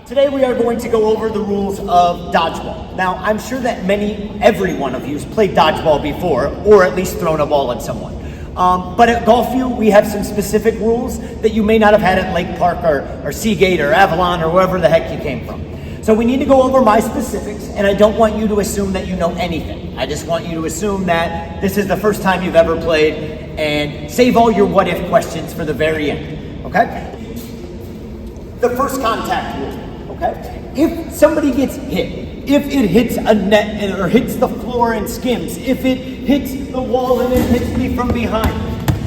Today we are going to go over the rules of dodgeball. Now, I'm sure that every one of you has played dodgeball before, or at least thrown a ball at someone. But at Gulfview, we have some specific rules that you may not have had at Lake Park or Seagate or Avalon or wherever the heck you came from. So we need to go over my specifics, and I don't want you to assume that you know anything. I just want you to assume that this is the first time you've ever played, and save all your what-if questions for the very end, okay? The first contact rule, okay? If somebody gets hit, if it hits a net or hits the floor and skims, if it hits the wall and it hits me from behind,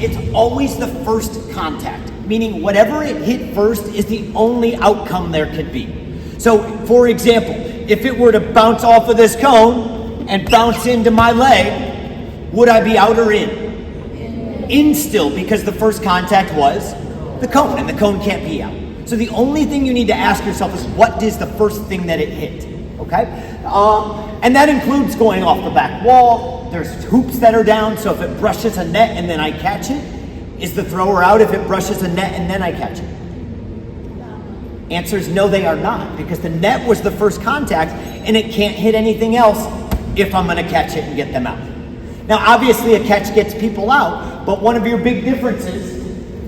it's always the first contact, meaning whatever it hit first is the only outcome there could be. So, for example, if it were to bounce off of this cone and bounce into my leg, would I be out or in? In still, because the first contact was the cone, and the cone can't be out. So the only thing you need to ask yourself is, what is the first thing that it hit? Okay? And that includes going off the back wall. There's hoops that are down, so if it brushes a net and then I catch it, is the thrower out if it brushes a net and then I catch it? Answer is no, they are not, because the net was the first contact and it can't hit anything else if I'm going to catch it and get them out. Now, obviously a catch gets people out, but one of your big differences,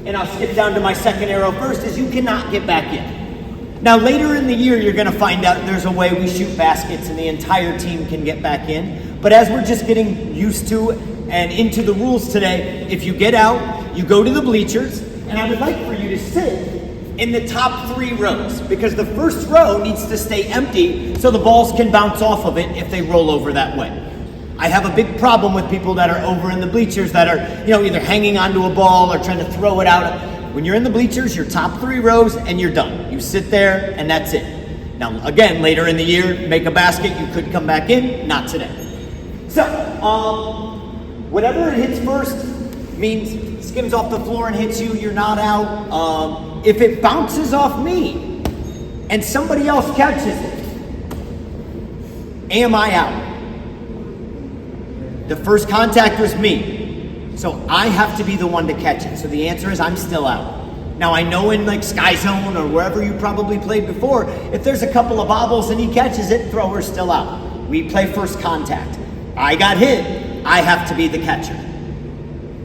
and I'll skip down to my second arrow first, is you cannot get back in. Now, later in the year, you're going to find out there's a way we shoot baskets and the entire team can get back in. But as we're just getting used to and into the rules today, if you get out, you go to the bleachers, and I would like for you to sit in the top 3 rows, because the first row needs to stay empty so the balls can bounce off of it if they roll over that way. I have a big problem with people that are over in the bleachers that are, either hanging onto a ball or trying to throw it out. When you're in the bleachers, your top 3 rows and you're done. You sit there and that's it. Now, again, later in the year, make a basket, you could come back in, not today. So, whatever it hits first means skims off the floor and hits you, you're not out. If it bounces off me and somebody else catches it, am I out? The first contact was me, so I have to be the one to catch it. So the answer is I'm still out. Now, I know in like Sky Zone or wherever you probably played before, if there's a couple of bobbles and he catches it, thrower's still out. We play first contact. I got hit, I have to be the catcher.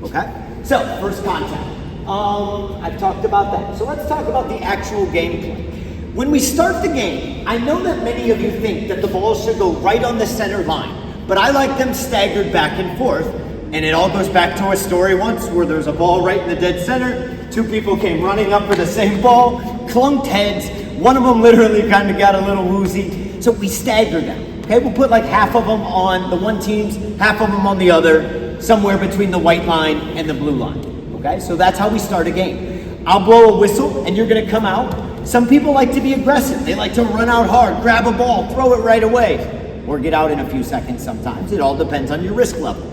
Okay? So, first contact. I've talked about that. So let's talk about the actual gameplay. When we start the game, I know that many of you think that the balls should go right on the center line, but I like them staggered back and forth, and it all goes back to a story once where there's a ball right in the dead center, 2 people came running up for the same ball, clunked heads, one of them literally kind of got a little woozy, so we stagger them. Okay, we'll put like half of them on the one team's, half of them on the other, somewhere between the white line and the blue line. Okay, so that's how we start a game. I'll blow a whistle and you're going to come out. Some people like to be aggressive. They like to run out hard, grab a ball, throw it right away, or get out in a few seconds sometimes. It all depends on your risk level.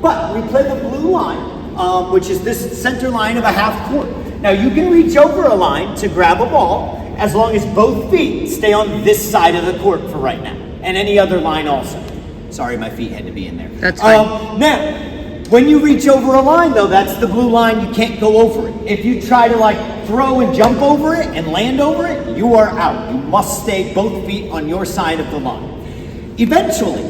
But we play the blue line, which is this center line of a half court. Now you can reach over a line to grab a ball as long as both feet stay on this side of the court for right now, and any other line also. Sorry, my feet had to be in there. That's fine. Now, when you reach over a line, though, that's the blue line. You can't go over it. If you try to throw and jump over it and land over it, you are out. You must stay both feet on your side of the line. Eventually,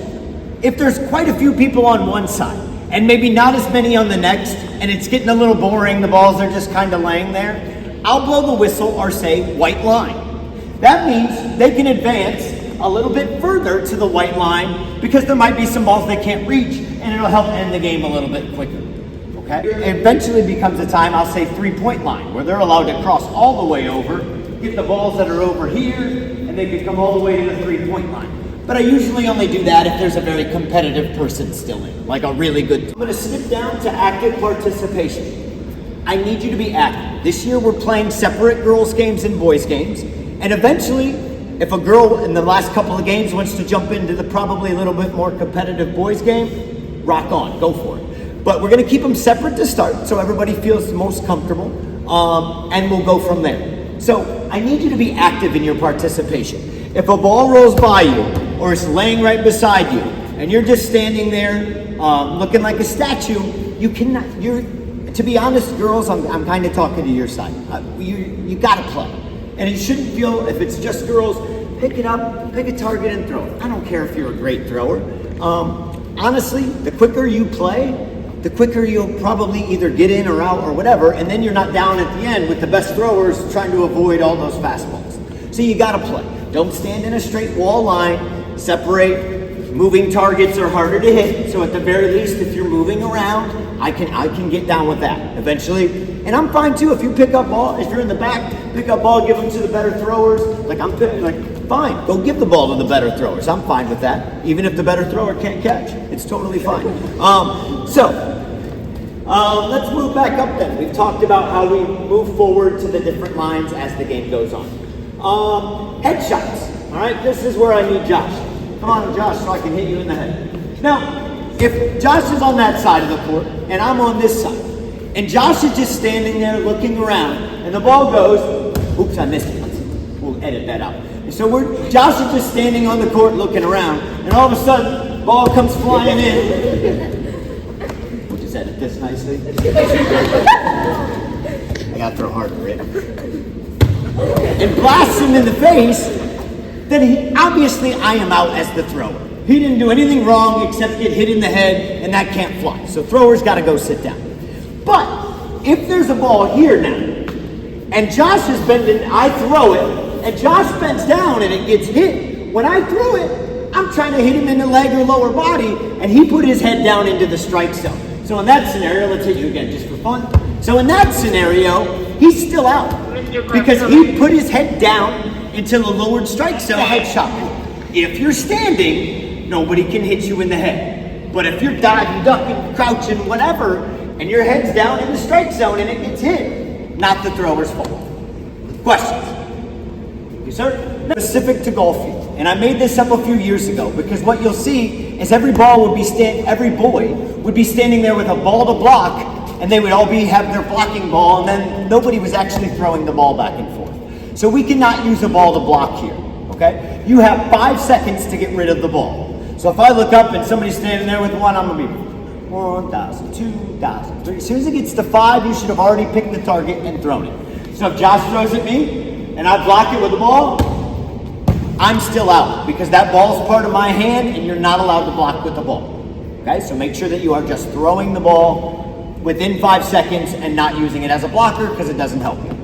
if there's quite a few people on one side and maybe not as many on the next, and it's getting a little boring, the balls are just kind of laying there, I'll blow the whistle or say white line. That means they can advance a little bit further to the white line because there might be some balls they can't reach, and it'll help end the game a little bit quicker. Okay? It eventually becomes a time, I'll say 3-point line, where they're allowed to cross all the way over, get the balls that are over here, and they can come all the way to the 3-point line. But I usually only do that if there's a very competitive person still in, like a really good. I'm going to skip down to active participation. I need you to be active. This year we're playing separate girls' games and boys' games, and eventually, if a girl in the last couple of games wants to jump into the probably a little bit more competitive boys game, rock on, go for it. But we're going to keep them separate to start so everybody feels most comfortable, and we'll go from there. So I need you to be active in your participation. If a ball rolls by you or it's laying right beside you and you're just standing there looking like a statue, you cannot, to be honest, girls, I'm kind of talking to your side. You got to play. And it shouldn't feel, if it's just girls, pick it up, pick a target and throw it. I don't care if you're a great thrower. Honestly, the quicker you play, the quicker you'll probably either get in or out or whatever, and then you're not down at the end with the best throwers trying to avoid all those fastballs. So you gotta play. Don't stand in a straight wall line, separate. Moving targets are harder to hit, so at the very least, if you're moving around, I can get down with that eventually. And I'm fine too, if you pick up ball, if you're in the back, pick up ball, give them to the better throwers. Like I'm picking, fine, go give the ball to the better throwers. I'm fine with that, even if the better thrower can't catch. It's totally fine. Let's move back up then. We've talked about how we move forward to the different lines as the game goes on. Headshots, all right? This is where I need Josh. Come on, Josh, so I can hit you in the head. Now, if Josh is on that side of the court, and I'm on this side, and Josh is just standing there looking around, and the ball goes, oops, I missed it. We'll edit that out. And so Josh is just standing on the court looking around, and all of a sudden, ball comes flying in. We'll just edit this nicely. I gotta throw harder, right? And blasts him in the face, then obviously I am out as the thrower. He didn't do anything wrong except get hit in the head, and that can't fly. So throwers gotta go sit down. But if there's a ball here now, and Josh is bending, I throw it, and Josh bends down and it gets hit. When I throw it, I'm trying to hit him in the leg or lower body, and he put his head down into the strike zone. So in that scenario, let's hit you again just for fun. So in that scenario, he's still out because he put his head down into the lowered strike zone. Headshot. If you're standing, nobody can hit you in the head. But if you're diving, ducking, crouching, whatever, and your head's down in the strike zone and it gets hit, not the thrower's fault. Questions? Yes, sir? Specific to Gulfview. And I made this up a few years ago because what you'll see is every boy would be standing there with a ball to block, and they would all have their blocking ball, and then nobody was actually throwing the ball back and forth. So we cannot use a ball to block here, okay? You have 5 seconds to get rid of the ball. So if I look up and somebody's standing there with one, I'm gonna be 1,000, 2,000, 3. As soon as it gets to 5, you should have already picked the target and thrown it. So if Josh throws at me and I block it with the ball, I'm still out because that ball's part of my hand and you're not allowed to block with the ball. Okay, so make sure that you are just throwing the ball within 5 seconds and not using it as a blocker because it doesn't help you.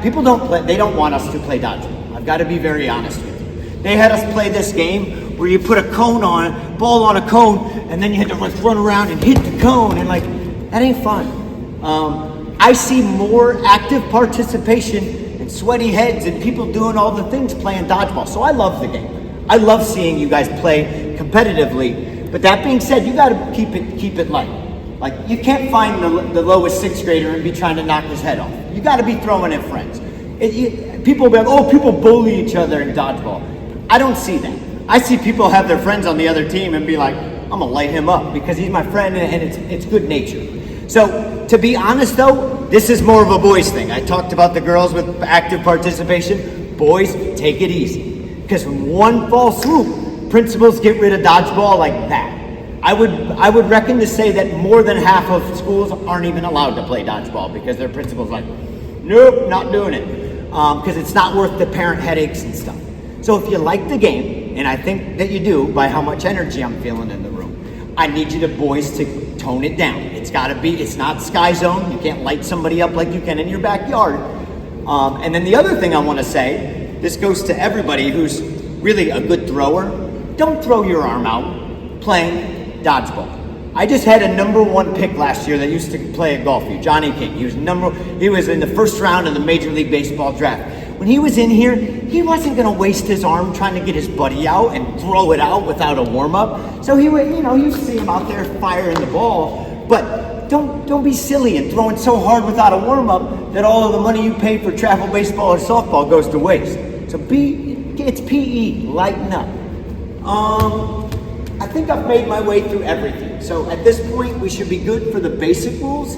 People they don't want us to play dodgeball. I've got to be very honest with you. They had us play this game where you put a ball on a cone, and then you had to run around and hit the cone, and that ain't fun. I see more active participation and sweaty heads and people doing all the things playing dodgeball. So I love the game. I love seeing you guys play competitively. But that being said, you got to keep it light. Like you can't find the lowest 6th grader and be trying to knock his head off. You got to be throwing at friends. People be like, oh, people bully each other in dodgeball. I don't see that. I see people have their friends on the other team and be like, I'm gonna light him up because he's my friend and it's good nature. So to be honest though, this is more of a boys thing. I talked about the girls with active participation. Boys, take it easy. Because one false swoop, principals get rid of dodgeball like that. I would reckon to say that more than half of schools aren't even allowed to play dodgeball because their principal's like, nope, not doing it. Because it's not worth the parent headaches and stuff. So if you like the game, and I think that you do by how much energy I'm feeling in the room, I need you boys to tone it down. It's not Sky Zone. You can't light somebody up like you can in your backyard. And then the other thing I want to say, this goes to everybody who's really a good thrower. Don't throw your arm out playing dodgeball. I just had a #1 pick last year that used to play at Gulfview, Johnny King. He was in the first round of the Major League Baseball draft. When he was in here, he wasn't going to waste his arm trying to get his buddy out and throw it out without a warm-up. So he would, you see him out there firing the ball. But don't be silly and throwing so hard without a warm-up that all of the money you pay for travel baseball or softball goes to waste. So it's P.E. Lighten up. I think I've made my way through everything. So at this point, we should be good for the basic rules,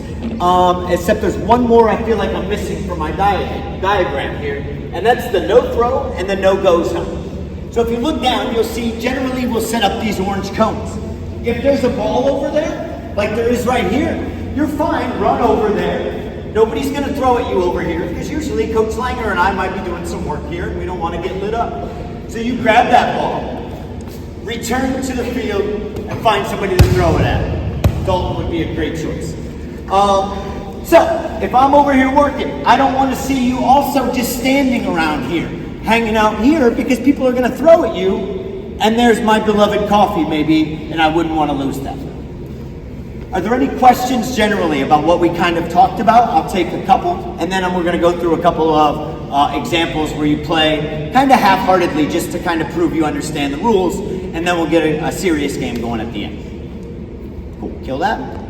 except there's one more I feel like I'm missing from my diagram here, and that's the no throw and the no-go zone. So if you look down, you'll see generally we'll set up these orange cones. If there's a ball over there, like there is right here, you're fine, run over there, Nobody's gonna throw at you over here, because usually Coach Langer and I might be doing some work here, and we don't wanna get lit up. So you grab that ball, return to the field, and find somebody to throw it at. Dalton would be a great choice. So, if I'm over here working, I don't want to see you also just standing around here, hanging out here, because people are going to throw at you, and there's my beloved coffee maybe, and I wouldn't want to lose that. Are there any questions generally about what we kind of talked about? I'll take a couple, and then we're going to go through a couple of examples where you play kind of half-heartedly just to kind of prove you understand the rules, and then we'll get a serious game going at the end. Cool, kill that.